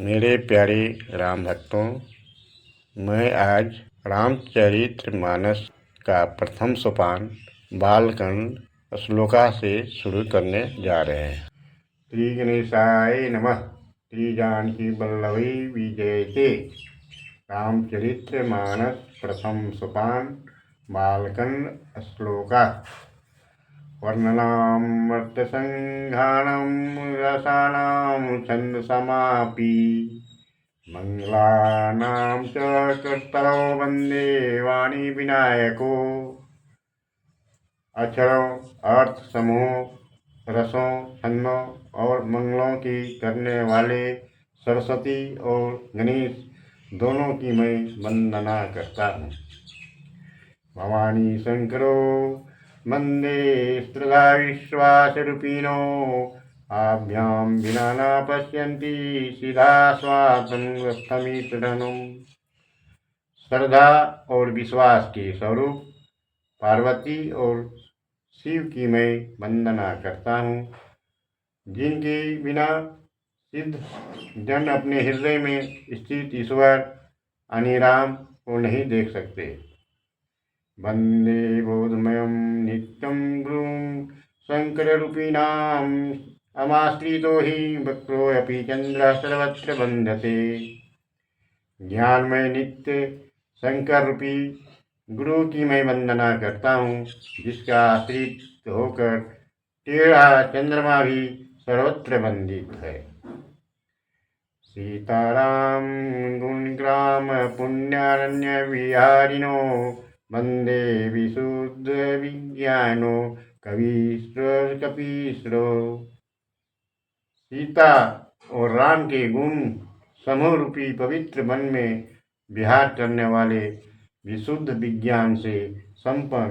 मेरे प्यारे राम भक्तों, मैं आज रामचरितमानस का प्रथम सोपान बालकांड श्लोका से शुरू करने जा रहे हैं। श्री गणेशाय नमः। श्री जानकी वल्लभी विजयते। रामचरितमानस प्रथम सोपान बालकांड श्लोका। वर्णनामर्थसंघानां रसानां छन्दसामपि मंगलानां च कर्तरो वन्दे वाणी विनायको। अक्षरों, अर्थ, समूह, रसों, छंदों और मंगलों की करने वाले सरस्वती और गणेश दोनों की मैं वंदना करता हूँ। भवानी शंकरो वंदे स्त्रधा विश्वासरूपिणो। आभ्यां विना न पश्यन्ति सीधा स्वातंत्र्यम। श्रद्धा और विश्वास के स्वरूप पार्वती और शिव की मैं वंदना करता हूँ, जिनके बिना सिद्ध जन अपने हृदय में स्थित ईश्वर अनिराम को नहीं देख सकते। वंदे बोधमयं नित्यं गुरुं शंकररूपिणाम्। अमाश्रितो हि वक्रोऽपि चंद्रः सर्वत्र वंदते। ज्ञानमय नित्य शंकर रूपी गुरु की मैं वंदना करता हूँ, जिसका आश्रित होकर टेढ़ा चंद्रमा भी सर्वत्र वंदित है। सीताराम गुणग्राम पुण्यारण्य विहारिणो वंदे विशुद्ध विज्ञानो कविश्र कपीश्रो। सीता और राम के गुण समूह रूपी पवित्र वन में विहार करने वाले विशुद्ध विज्ञान से संपन्न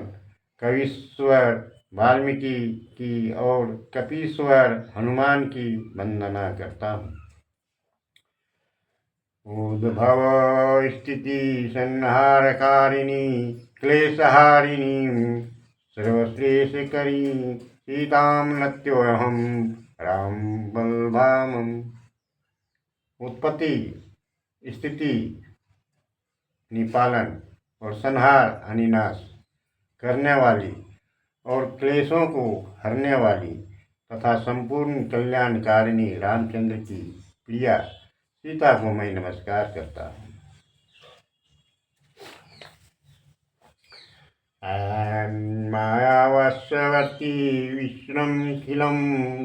कवीश्वर वाल्मीकि की और कपीश्वर हनुमान की वंदना करता हूँ। उद्भव स्थिति संहारकारिणी क्लेशहारिणी सर्वश्रेष्ठकरी सीतां नत्योऽहं राम बलभामम्। उत्पत्ति, स्थिति, निपालन और संहार अनिनाश करने वाली और क्लेशों को हरने वाली तथा संपूर्ण कल्याणकारिणी रामचंद्र की प्रिया सीता को मैं नमस्कार करता हूँ। मायावशवर्ती विष्णुमखिलं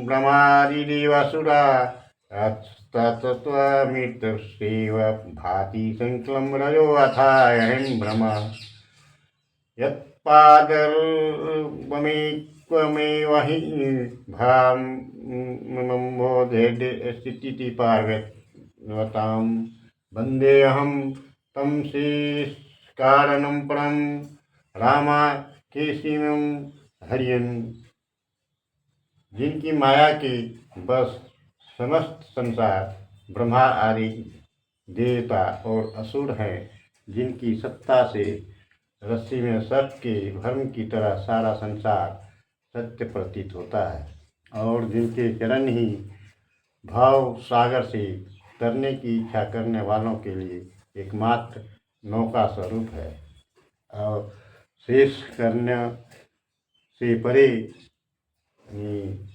ब्रह्मादिदेवासुरा तत्त्वमृतस्यैव भाति संकलं रजोऽथायं ब्रह्म। यत्पादल्वमेकमेव हि भामम्बोधेस्थितिः पार्वतां वन्देऽहं तं शेषकारणं परं रामाकेशिं हरिं। जिनकी माया के बस समस्त संसार ब्रह्मा आदि देवता और असुर हैं, जिनकी सत्ता से रस्सी में सर्प के भ्रम की तरह सारा संसार सत्य प्रतीत होता है, और जिनके चरण ही भाव सागर से तरने की इच्छा करने वालों के लिए एकमात्र नौका स्वरूप है, और शेष करने से परे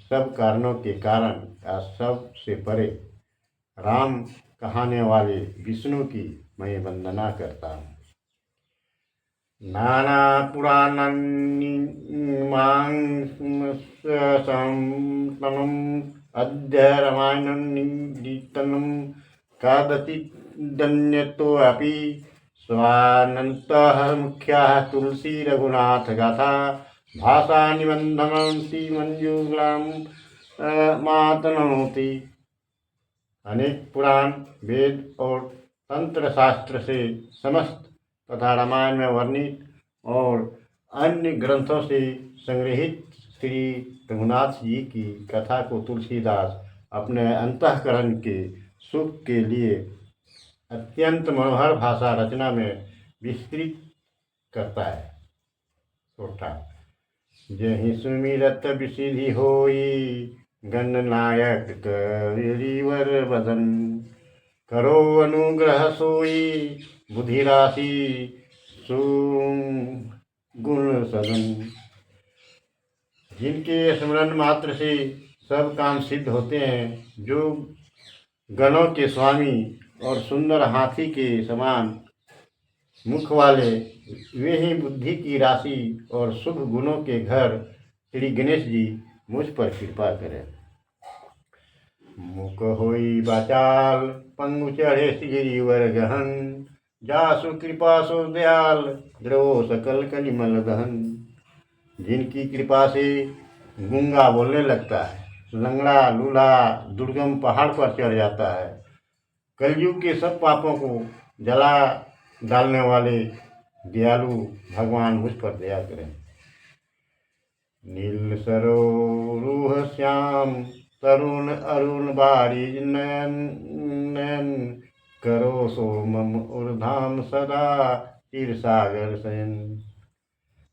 सब कारणों के कारण या सब से परे राम कहाने वाले विष्णु की मैं वंदना करता हूँ। नाना पुराणनिर्माणसंतमम् अद्य रामायणं निदितनं कादतिदन्यतोऽपि स्वानन्तः मुख्याः तुलसी रघुनाथ गाथा भाषा निबंधनसी मंजुलाम मातनोति। अनेक पुराण, वेद और तंत्र शास्त्र से समस्त तथा रामायण में वर्णित और अन्य ग्रंथों से संग्रहित श्री रघुनाथ जी की कथा को तुलसीदास अपने अंतःकरण के सुख के लिए अत्यंत मनोहर भाषा रचना में विस्तृत करता है। छोटा जहि सुमिरत विसिधि होई गणनायक करिवर वदन। करो अनुग्रह सोई बुद्धि राशि गुण सदन। जिनके स्मरण मात्र से सब काम सिद्ध होते हैं, जो गणों के स्वामी और सुंदर हाथी के समान मुख वाले, वे ही बुद्धि की राशि और शुभ गुणों के घर श्री गणेश जी मुझ पर कृपा करें। मुख होई बाचाल पंगु चढ़े गिरिवर गहन, जासु कृपा सो दयाल द्रवो सकल कलिमल दहन। जिनकी कृपा से गूंगा बोलने लगता है, लंगड़ा लूला दुर्गम पहाड़ पर चढ़ जाता है, कलयुग के सब पापों को जला डालने वाले दयालु भगवान मुझ पर दया करें। नील सरोरूह श्याम तरुण अरुण बारिज नयन नयन, करो सो मम उर्धाम सदा क्षीर सागर शयन।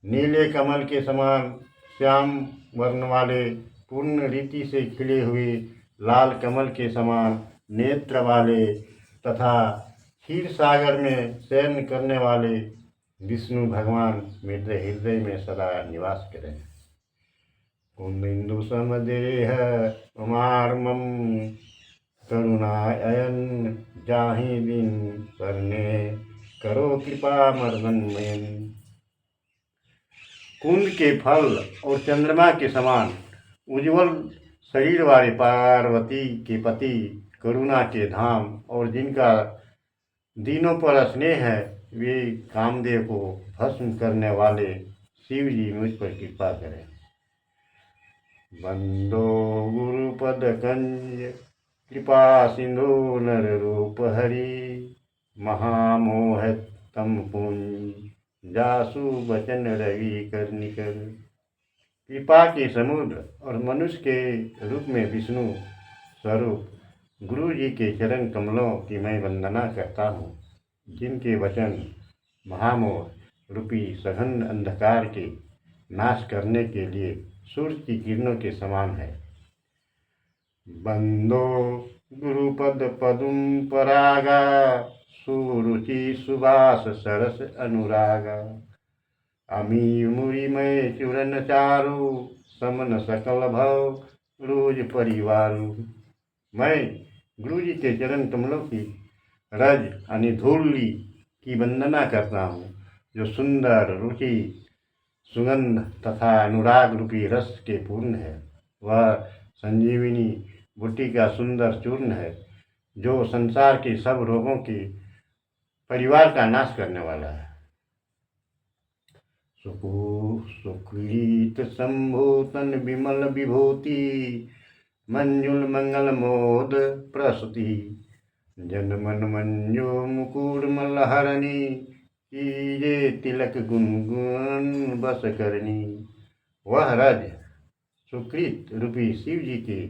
नीले कमल के समान श्याम वर्ण वाले पूर्ण रीति से खिले हुए लाल कमल के समान नेत्र वाले तथा क्षीर सागर में शयन करने वाले विष्णु भगवान मेरे हृदय में सदा निवास करें। कुंदिंदु समदेह उमारमम करुणायन, जाहि दिन करने करो कृपा मर्दनमयन। कुंद के फल और चंद्रमा के समान उज्जवल शरीर वाले पार्वती के पति, करुणा के धाम और जिनका दीनों पर स्नेह है, वे कामदेव को भस्म करने वाले शिव जी मुझ पर कृपा करें। बंदो गुरुपद कंज कृपा सिंधु नर रूप हरि, महामोह तम पुंज जासु बचन रवि कर निकर। कृपा के समुद्र और मनुष्य के रूप में विष्णु स्वरूप गुरु जी के चरण कमलों की मैं वंदना करता हूँ, जिनके वचन महामोह रूपी सघन अंधकार के नाश करने के लिए सूर्य की किरणों के समान है। बंदो गुरुपद पदुम परागा, सुरुचि सुबास सरस अनुरागा। अमी मुरी मैं चूरन चारु, समन सकल भव रोज परिवारु। मैं गुरु जी के चरण कमलों की रज यानी धूलि की वंदना करता हूँ, जो सुंदर रुचि सुगंध तथा अनुराग रूपी रस के पूर्ण है। वह संजीवनी बूटी का सुंदर चूर्ण है, जो संसार के सब रोगों के परिवार का नाश करने वाला है। सुकृत संभूतन विमल विभूति, मंजुल मंगल मोद प्रसूति। जन मन मंजो मुकुर मलहरणी, कीजे तिलक गुनगुन बस करनी। वह रज सुकृत रूपी शिव जी के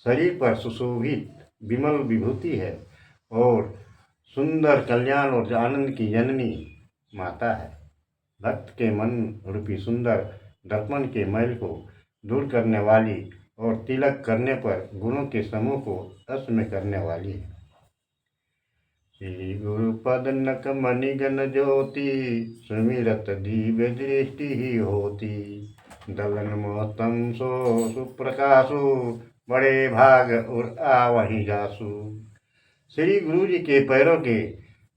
शरीर पर सुशोभित विमल विभूति है और सुंदर कल्याण और आनंद की जननी माता है। भक्त के मन रूपी सुंदर दर्पण के मैल को दूर करने वाली और तिलक करने पर गुणों के समूह को अश्म करने वाली है। श्री गुरुपद नक मणिगण ज्योति, सुमिरत दिव्य दृष्टि ही होती। दलन मोहतम सो सुप्रकाशु, बड़े भाग और आवहि जासु। श्री गुरु जी के पैरों के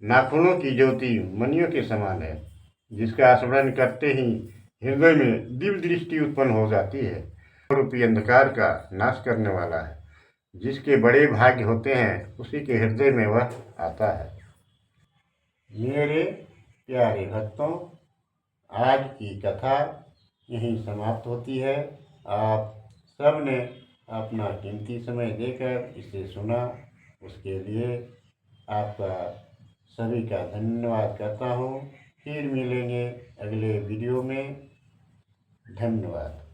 नाखूनों की ज्योति मणियों के समान है, जिसका स्मरण करते ही हृदय में दिव्य दृष्टि उत्पन्न हो जाती है। रूपी अंधकार का नाश करने वाला है, जिसके बड़े भाग्य होते हैं उसी के हृदय में वह आता है। मेरे प्यारे भक्तों, आज की कथा यहीं समाप्त होती है। आप सब ने अपना कीमती समय देकर इसे सुना, उसके लिए आपका सभी का धन्यवाद करता हूँ। फिर मिलेंगे अगले वीडियो में। धन्यवाद।